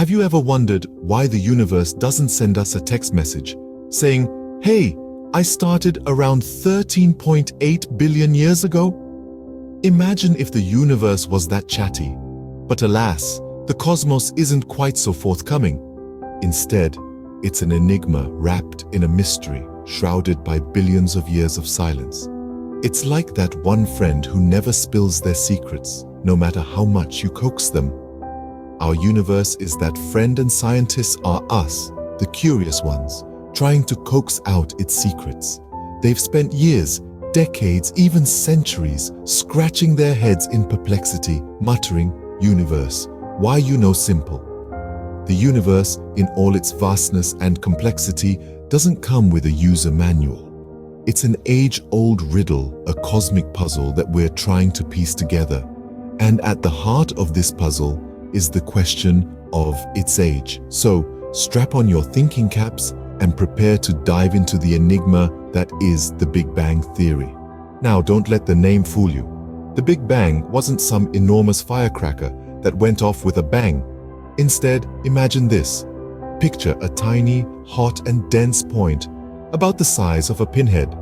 Have you ever wondered why the universe doesn't send us a text message saying, "Hey, I started around 13.8 billion years ago"? Imagine if the universe was that chatty. But alas, the cosmos isn't quite so forthcoming. Instead, it's an enigma wrapped in a mystery, shrouded by billions of years of silence. It's like that one friend who never spills their secrets, no matter how much you coax them. Our universe is that friend, and scientists are us, the curious ones, trying to coax out its secrets. They've spent years, decades, even centuries, scratching their heads in perplexity, muttering, "Universe, why you no simple?" The universe, in all its vastness and complexity, doesn't come with a user manual. It's an age-old riddle, a cosmic puzzle that we're trying to piece together. And at the heart of this puzzle is the question of its age. So, strap on your thinking caps and prepare to dive into the enigma that is the Big Bang Theory. Now, don't let the name fool you. The Big Bang wasn't some enormous firecracker that went off with a bang. Instead, imagine this. Picture a tiny, hot and dense point, about the size of a pinhead.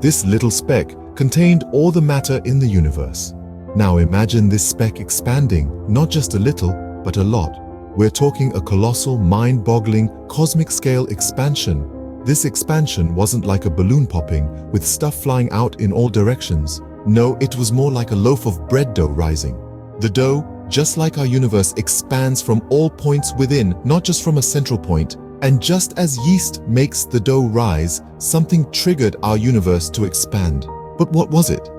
This little speck contained all the matter in the universe. Now imagine this speck expanding, not just a little, but a lot. We're talking a colossal, mind-boggling, cosmic-scale expansion. This expansion wasn't like a balloon popping, with stuff flying out in all directions. No, it was more like a loaf of bread dough rising. The dough, just like our universe, expands from all points within, not just from a central point. And just as yeast makes the dough rise, something triggered our universe to expand. But what was it?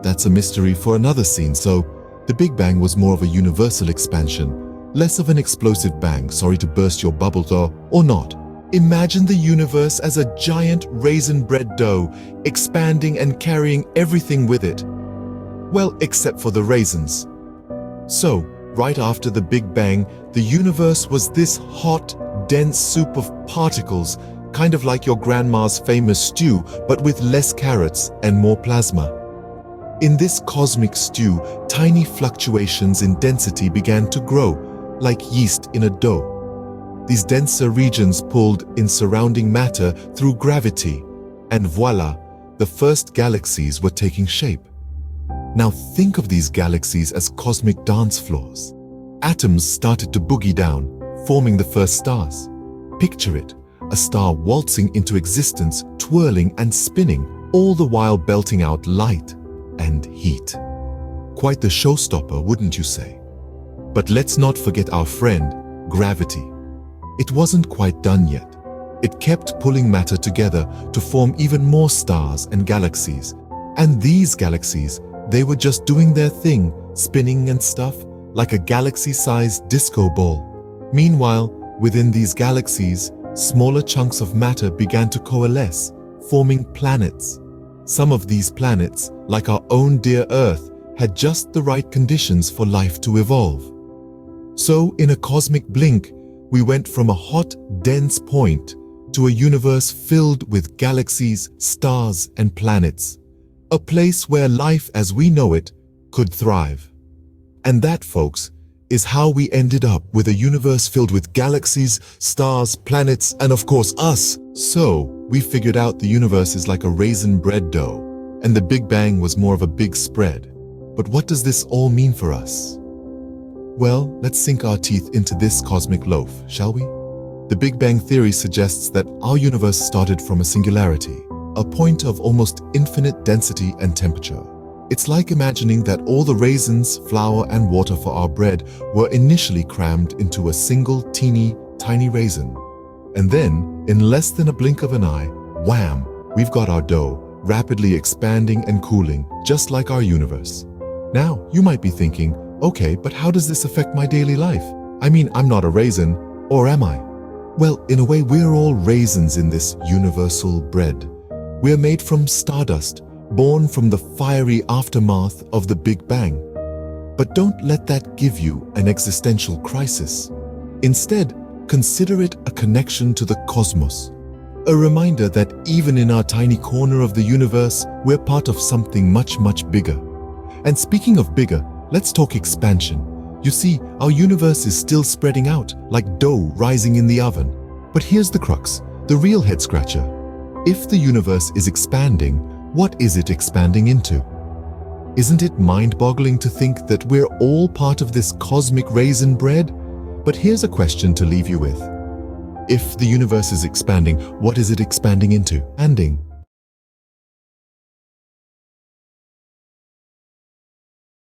That's a mystery for another scene. So, the Big Bang was more of a universal expansion, less of an explosive bang. Sorry to burst your bubble, though, or not. Imagine the universe as a giant raisin bread dough, expanding and carrying everything with it. Well, except for the raisins. So, right after the Big Bang, the universe was this hot, dense soup of particles, kind of like your grandma's famous stew, but with less carrots and more plasma. In this cosmic stew, tiny fluctuations in density began to grow, like yeast in a dough. These denser regions pulled in surrounding matter through gravity, and voila, the first galaxies were taking shape. Now think of these galaxies as cosmic dance floors. Atoms started to boogie down, forming the first stars. Picture it, a star waltzing into existence, twirling and spinning, all the while belting out light and heat. Quite the showstopper, wouldn't you say? But let's not forget our friend, gravity. It wasn't quite done yet. It kept pulling matter together to form even more stars and galaxies. And these galaxies, they were just doing their thing, spinning and stuff, like a galaxy-sized disco ball. Meanwhile, within these galaxies, smaller chunks of matter began to coalesce, forming planets. Some of these planets, like our own dear Earth, had just the right conditions for life to evolve. So, in a cosmic blink, we went from a hot, dense point to a universe filled with galaxies, stars, and planets. A place where life as we know it could thrive. And that, folks, is how we ended up with a universe filled with galaxies, stars, planets, and of course us. So, we figured out the universe is like a raisin bread dough, and the Big Bang was more of a big spread. But what does this all mean for us? Well, let's sink our teeth into this cosmic loaf, shall we? The Big Bang Theory suggests that our universe started from a singularity, a point of almost infinite density and temperature. It's like imagining that all the raisins, flour, and water for our bread were initially crammed into a single tiny raisin. And then, in less than a blink of an eye, wham, we've got our dough, rapidly expanding and cooling, just like our universe. Now, you might be thinking, okay, but how does this affect my daily life? I mean, I'm not a raisin, or am I? Well, in a way, we're all raisins in this universal bread. We're made from stardust, born from the fiery aftermath of the Big Bang. But don't let that give you an existential crisis. Instead, consider it a connection to the cosmos. A reminder that even in our tiny corner of the universe, we're part of something much, much bigger. And speaking of bigger, let's talk expansion. You see, our universe is still spreading out, like dough rising in the oven. But here's the crux, the real head-scratcher. If the universe is expanding, what is it expanding into? Isn't it mind-boggling to think that we're all part of this cosmic raisin bread? But here's a question to leave you with. If the universe is expanding, what is it expanding into?